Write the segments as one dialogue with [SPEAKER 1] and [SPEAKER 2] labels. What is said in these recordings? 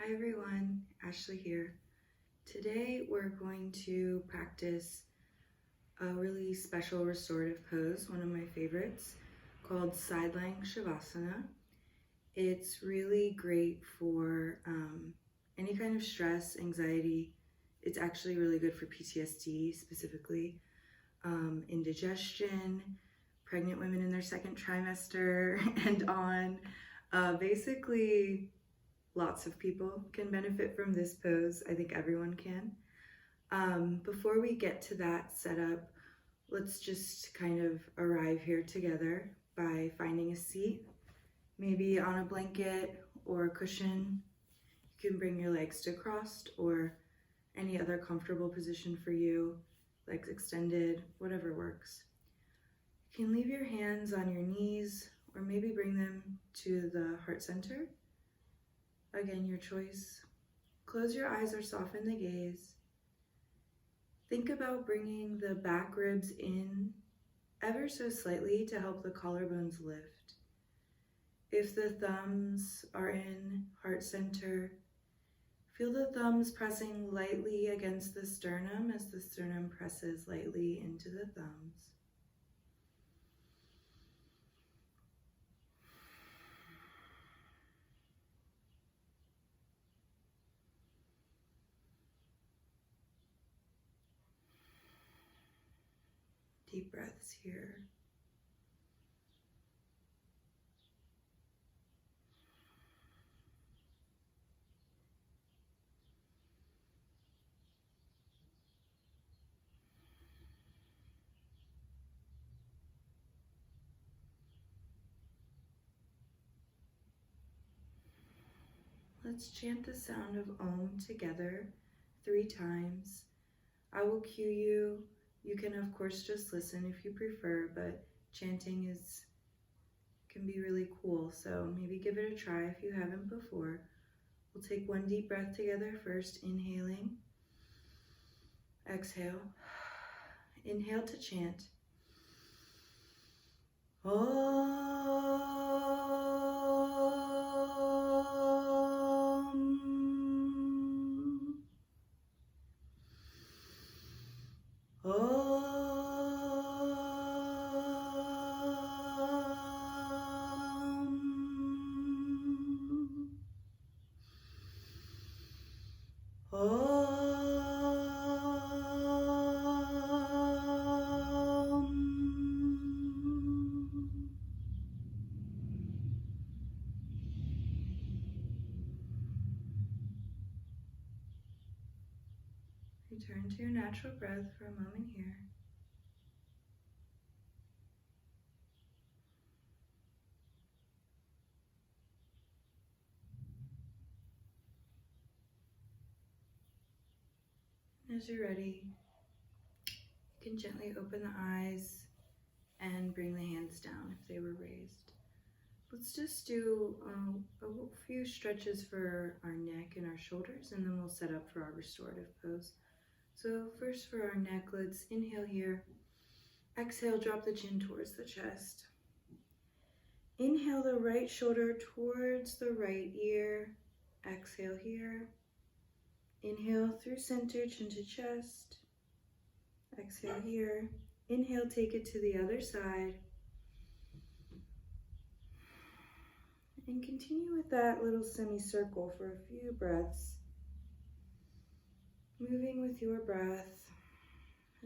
[SPEAKER 1] Hi everyone, Ashley here. Today we're going to practice a really special restorative pose, one of my favorites, called Side-Lying Savasana. It's really great for any kind of stress, anxiety. It's actually really good for PTSD specifically, indigestion, pregnant women in their second trimester and on. Basically, lots of people can benefit from this pose. I think everyone can. Before we get to that setup, let's just kind of arrive here together by finding a seat, maybe on a blanket or a cushion. You can bring your legs to crossed or any other comfortable position for you, legs extended, whatever works. You can leave your hands on your knees or maybe bring them to the heart center. Again, your choice. Close your eyes or soften the gaze. Think about bringing the back ribs in ever so slightly to help the collarbones lift. If the thumbs are in heart center, feel the thumbs pressing lightly against the sternum as the sternum presses lightly into the thumbs. Deep breaths here. Let's chant the sound of Om together 3 times. I will cue you. You can of course just listen if you prefer, but chanting can be really cool, so maybe give it a try if you haven't before. We'll take 1 deep breath together first, inhaling. Exhale. Inhale to chant. Om. Return to your natural breath for a moment here. As you're ready, you can gently open the eyes and bring the hands down if they were raised. Let's just do a few stretches for our neck and our shoulders, and then we'll set up for our restorative pose. So first for our neck, let's inhale here. Exhale, drop the chin towards the chest. Inhale the right shoulder towards the right ear. Exhale here. Inhale through center, chin to chest. Exhale here. Inhale, take it to the other side. And continue with that little semicircle for a few breaths. Moving with your breath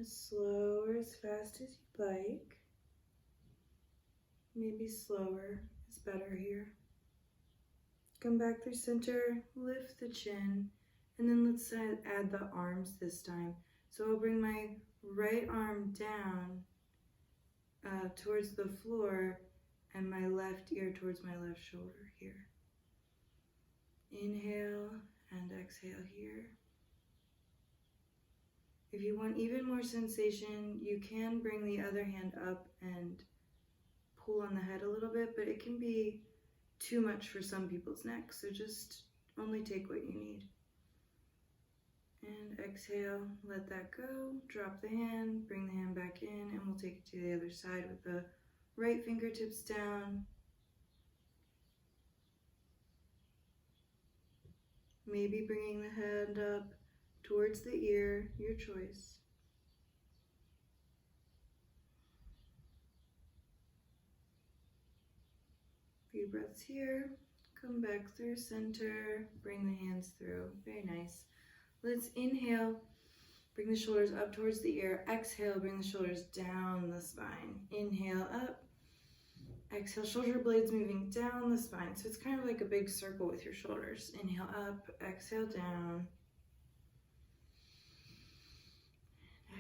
[SPEAKER 1] as slow or as fast as you'd like. Maybe slower is better here. Come back through center, lift the chin, and then let's add the arms this time. So I'll bring my right arm down towards the floor and my left ear towards my left shoulder here. Inhale and exhale here. If you want even more sensation, you can bring the other hand up and pull on the head a little bit, but it can be too much for some people's necks, so just only take what you need. And exhale, let that go, drop the hand, bring the hand back in, and we'll take it to the other side with the right fingertips down. Maybe bringing the hand up towards the ear, your choice. Few breaths here. Come back through center. Bring the hands through. Very nice. Let's inhale. Bring the shoulders up towards the ear. Exhale. Bring the shoulders down the spine. Inhale up. Exhale. Shoulder blades moving down the spine. So it's kind of like a big circle with your shoulders. Inhale up. Exhale down.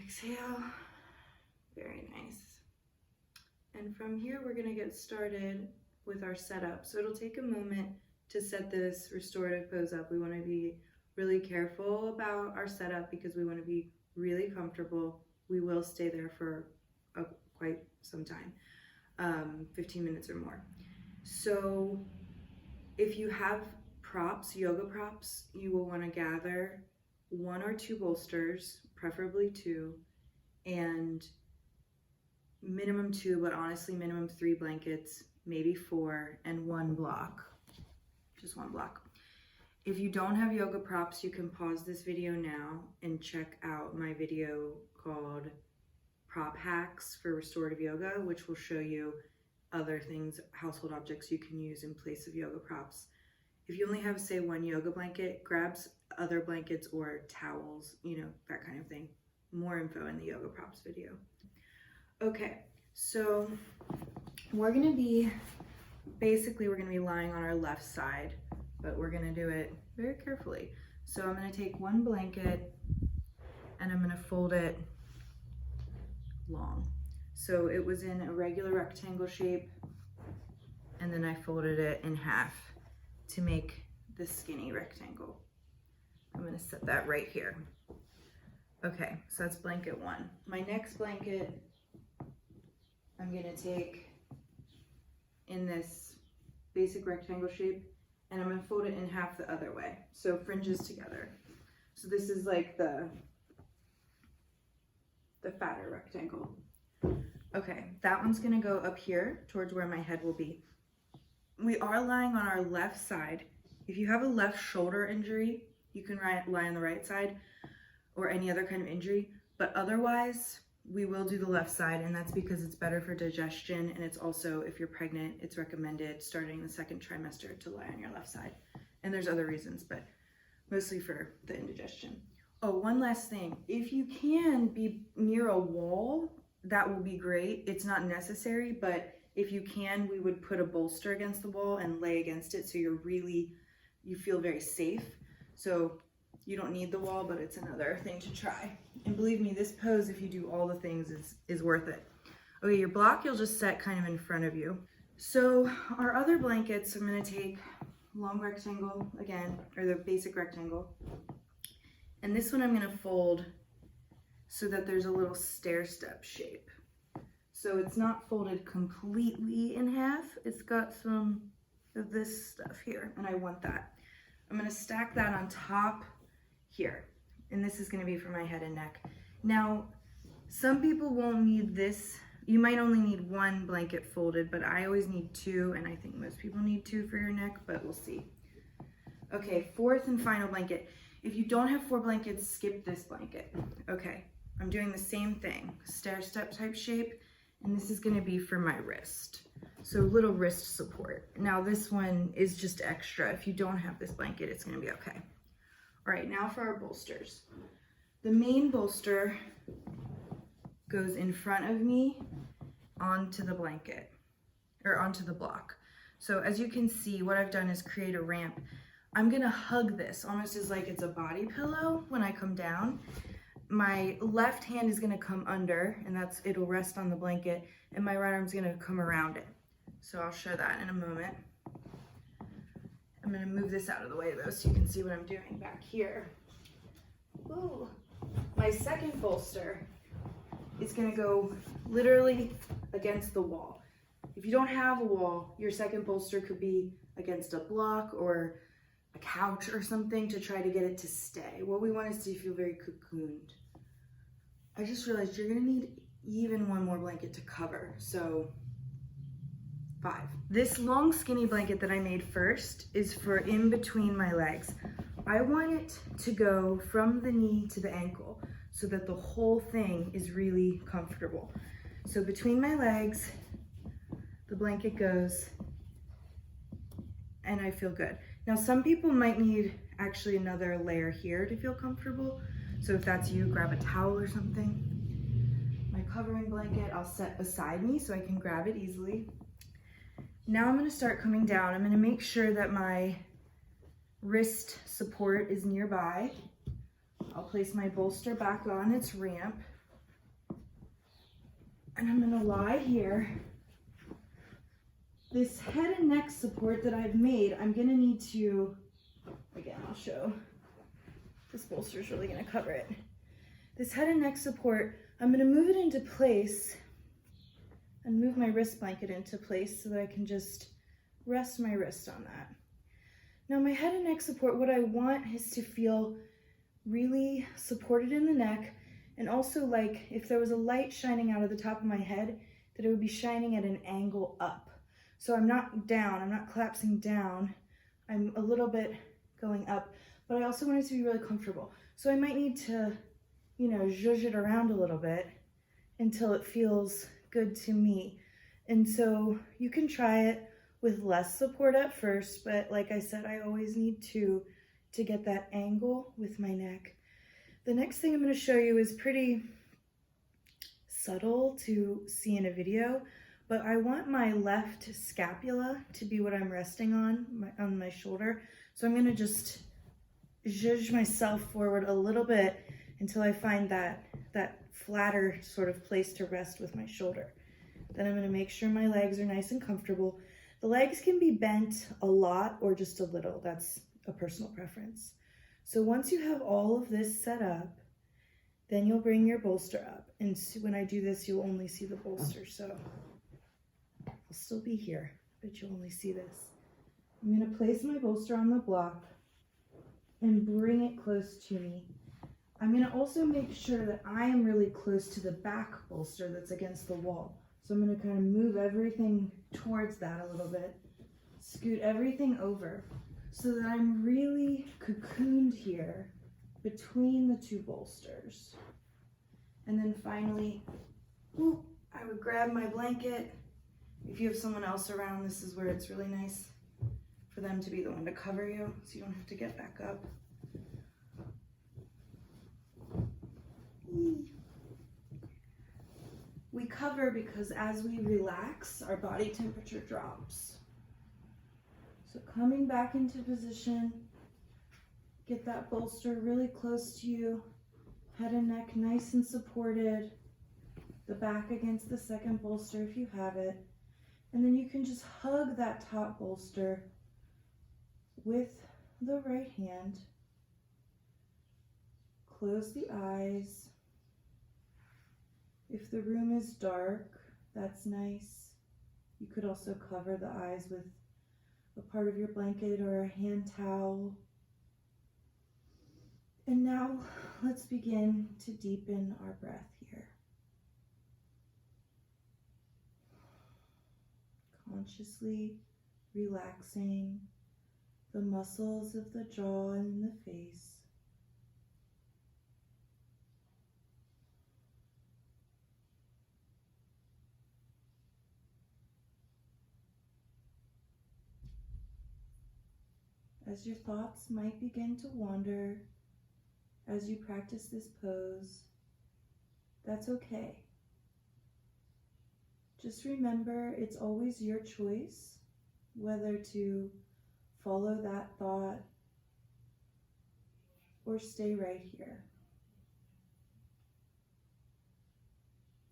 [SPEAKER 1] Exhale. Very nice. And from here, we're going to get started with our setup. So it'll take a moment to set this restorative pose up. We want to be really careful about our setup because we want to be really comfortable. We will stay there for quite some time, 15 minutes or more. So if you have props, yoga props, you will want to gather 1 or 2 bolsters, preferably 2, and minimum 2, but honestly minimum 3 blankets, maybe 4, and 1 block, just 1 block. If you don't have yoga props, you can pause this video now and check out my video called Prop Hacks for Restorative Yoga, which will show you other things, household objects you can use in place of yoga props. If you only have, say, 1 yoga blanket, grab other blankets or towels, you know, that kind of thing. More info in the yoga props video. Okay, so we're gonna be lying on our left side, but we're gonna do it very carefully. So I'm gonna take 1 blanket and I'm gonna fold it long. So it was in a regular rectangle shape, and then I folded it in half to make the skinny rectangle. I'm gonna set that right here. Okay, so that's blanket 1. My next blanket, I'm gonna take in this basic rectangle shape, and I'm gonna fold it in half the other way, so fringes together. So this is like the fatter rectangle. Okay, that one's gonna go up here towards where my head will be. We are lying on our left side. If you have a left shoulder injury, you can lie on the right side, or any other kind of injury, but otherwise, we will do the left side, and that's because it's better for digestion, and it's also, if you're pregnant, it's recommended starting the 2nd trimester to lie on your left side. And there's other reasons, but mostly for the indigestion. Oh, one last thing. If you can be near a wall, that will be great. It's not necessary, but if you can, we would put a bolster against the wall and lay against it so you feel very safe. So you don't need the wall, but it's another thing to try. And believe me, this pose, if you do all the things, is worth it. Okay, your block you'll just set kind of in front of you. So our other blankets, I'm gonna take long rectangle again, or the basic rectangle. And this one I'm gonna fold so that there's a little stair step shape. So it's not folded completely in half. It's got some of this stuff here, and I want that. I'm gonna stack that on top here, and this is gonna be for my head and neck. Now, some people won't need this. You might only need 1 blanket folded, but I always need 2, and I think most people need 2 for your neck, but we'll see. Okay, 4th and final blanket. If you don't have 4 blankets, skip this blanket. Okay, I'm doing the same thing, stair step type shape, and this is gonna be for my wrist. So little wrist support. Now this one is just extra. If you don't have this blanket, it's gonna be okay. All right, now for our bolsters. The main bolster goes in front of me onto the blanket, or onto the block. So as you can see, what I've done is create a ramp. I'm gonna hug this almost as like it's a body pillow when I come down. My left hand is gonna come under, and it'll rest on the blanket, and my right arm's gonna come around it. So I'll show that in a moment. I'm gonna move this out of the way though so you can see what I'm doing back here. Ooh. My second bolster is gonna go literally against the wall. If you don't have a wall, your second bolster could be against a block or a couch or something to try to get it to stay. What we want is to feel very cocooned. I just realized you're gonna need even 1 more blanket to cover, so 5. This long skinny blanket that I made first is for in between my legs. I want it to go from the knee to the ankle so that the whole thing is really comfortable. So between my legs, the blanket goes and I feel good. Now some people might need actually another layer here to feel comfortable. So if that's you, grab a towel or something. My covering blanket I'll set beside me so I can grab it easily. Now I'm going to start coming down. I'm going to make sure that my wrist support is nearby. I'll place my bolster back on its ramp. And I'm going to lie here. This head and neck support that I've made, I'm going to need to, again, I'll show. This bolster is really going to cover it. This head and neck support, I'm going to move it into place and move my wrist blanket into place so that I can just rest my wrist on that. Now my head and neck support, what I want is to feel really supported in the neck, and also like if there was a light shining out of the top of my head, that it would be shining at an angle up. So I'm not down, I'm not collapsing down, I'm a little bit going up, but I also want it to be really comfortable. So I might need to, you know, zhuzh it around a little bit until it feels good to me. And so you can try it with less support at first, but like I said, I always need to get that angle with my neck. The next thing I'm going to show you is pretty subtle to see in a video, but I want my left scapula to be what I'm resting on my shoulder. So I'm going to just zhuzh myself forward a little bit until I find that flatter sort of place to rest with my shoulder. Then I'm going to make sure my legs are nice and comfortable. The legs can be bent a lot or just a little. That's a personal preference. So once you have all of this set up, then you'll bring your bolster up. And when I do this, you'll only see the bolster. So I'll still be here, but you'll only see this. I'm going to place my bolster on the block and bring it close to me. I'm going to also make sure that I am really close to the back bolster that's against the wall. So I'm going to kind of move everything towards that a little bit, scoot everything over so that I'm really cocooned here between the two bolsters. And then finally, I would grab my blanket. If you have someone else around, this is where it's really nice for them to be the one to cover you so you don't have to get back up. We cover because as we relax, our body temperature drops. So coming back into position, get that bolster really close to you, head and neck nice and supported, the back against the second bolster if you have it, and then you can just hug that top bolster with the right hand. Close the eyes. If the room is dark, that's nice. You could also cover the eyes with a part of your blanket or a hand towel. And now let's begin to deepen our breath here. Consciously relaxing the muscles of the jaw and the face. As your thoughts might begin to wander as you practice this pose, that's okay. Just remember, it's always your choice whether to follow that thought or stay right here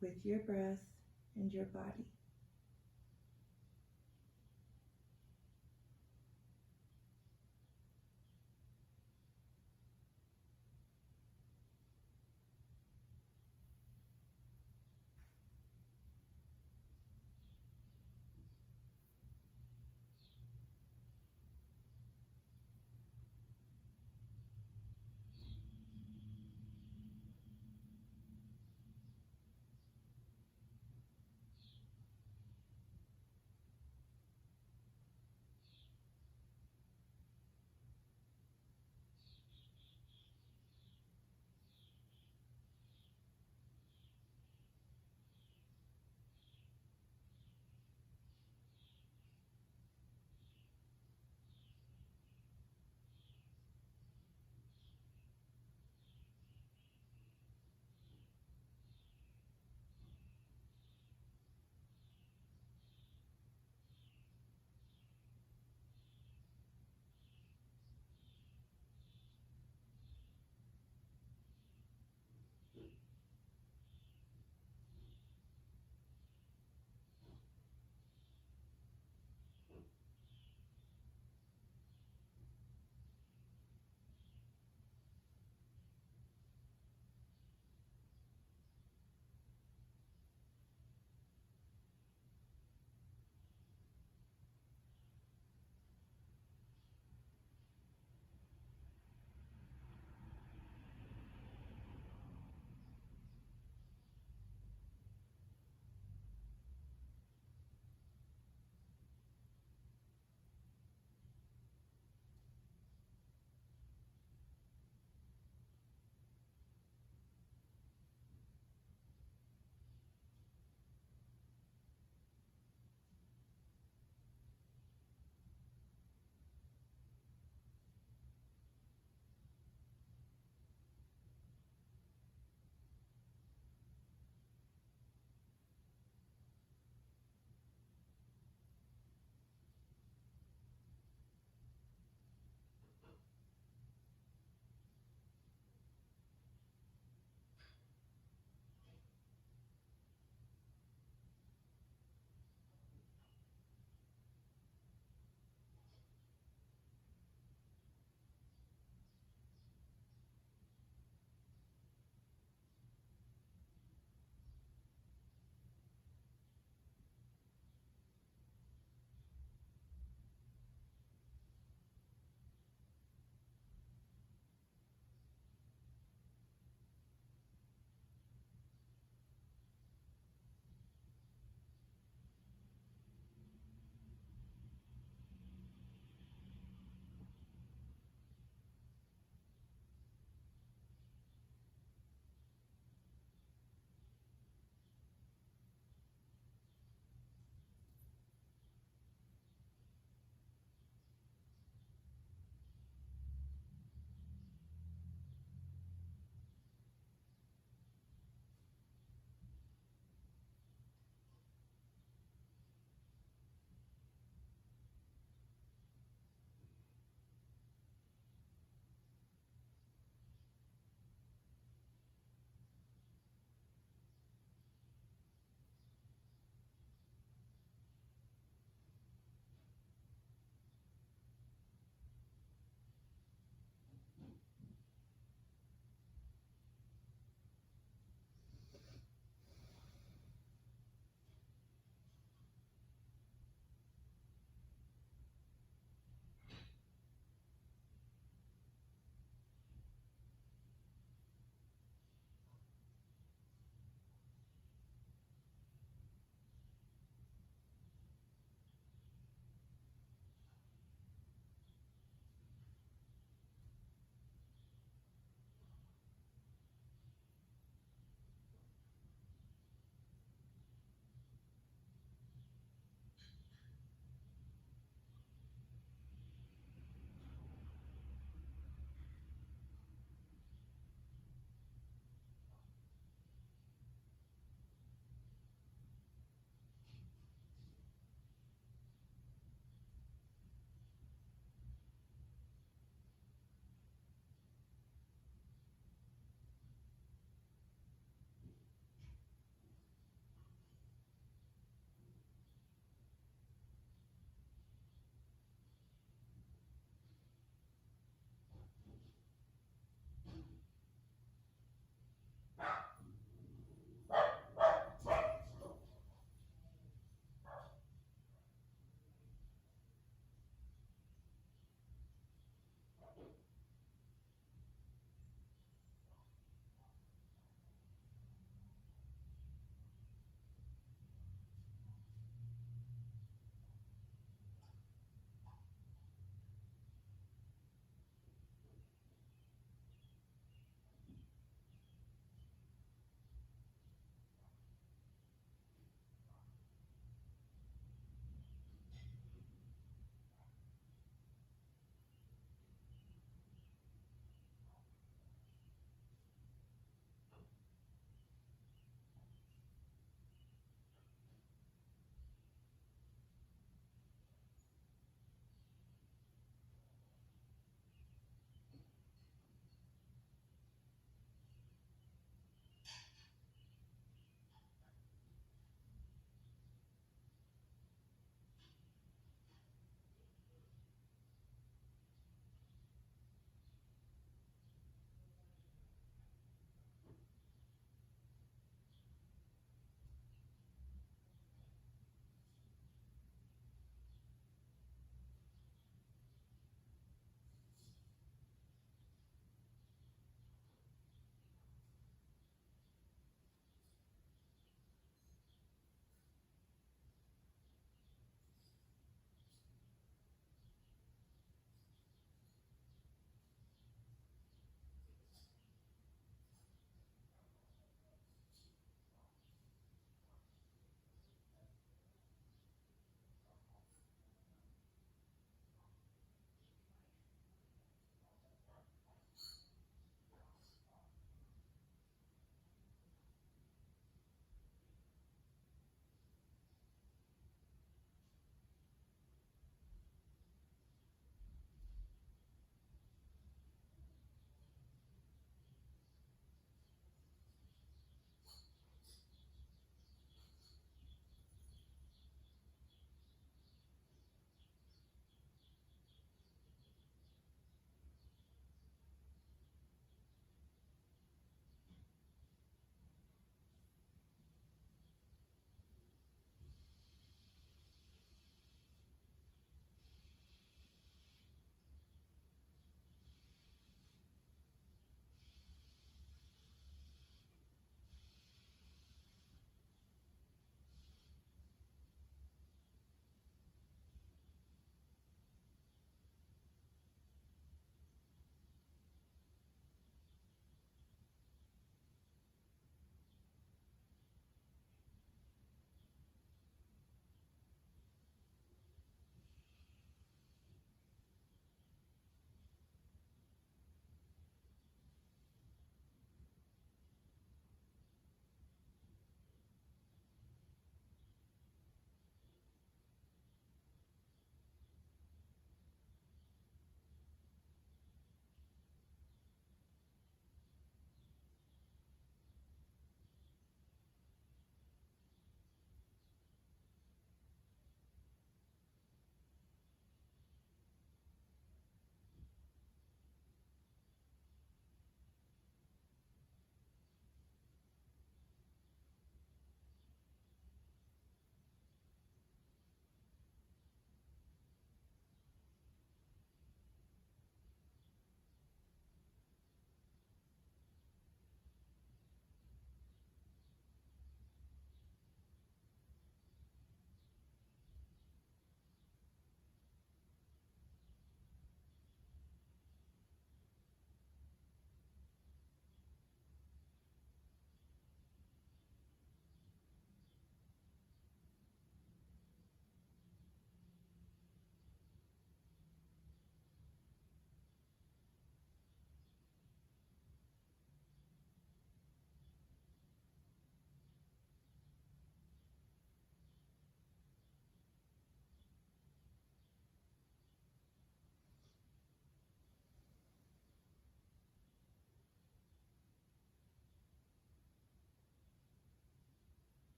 [SPEAKER 1] with your breath and your body.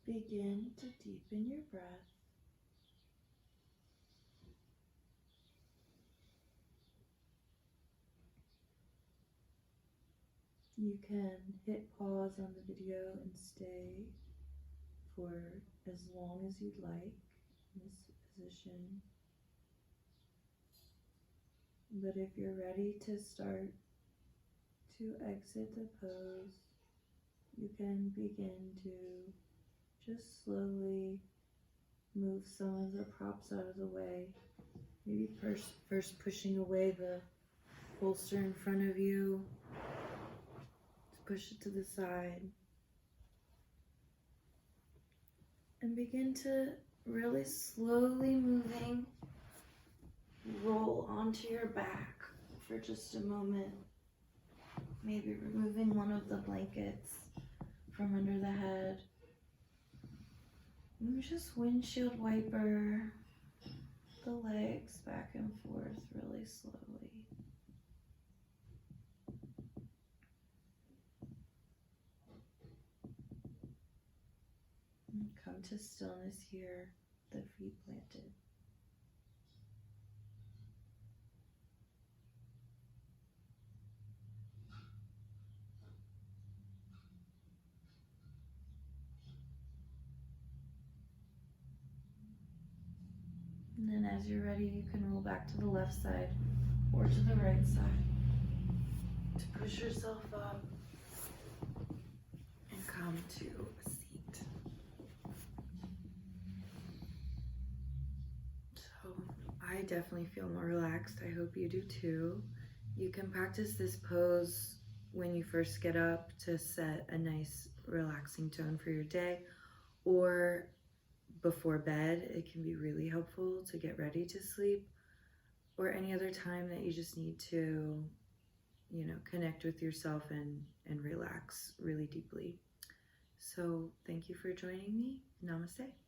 [SPEAKER 2] begin to deepen your breath. You can hit pause on the video and stay for as long as you'd like in this position. But if you're ready to start to exit the pose, you can begin to just slowly move some of the props out of the way. Maybe first pushing away the bolster in front of you. Just push it to the side. And begin to really slowly roll onto your back for just a moment. Maybe removing one of the blankets from under the head. And just windshield wiper the legs back and forth really slowly. And come to stillness here, the feet planted. And then as you're ready, you can roll back to the left side or to the right side to push yourself up and come to a seat. So I definitely feel more relaxed. I hope you do too. You can practice this pose when you first get up to set a nice relaxing tone for your day, or before bed. It can be really helpful to get ready to sleep, or any other time that you just need to, connect with yourself and relax really deeply. So thank you for joining me. Namaste.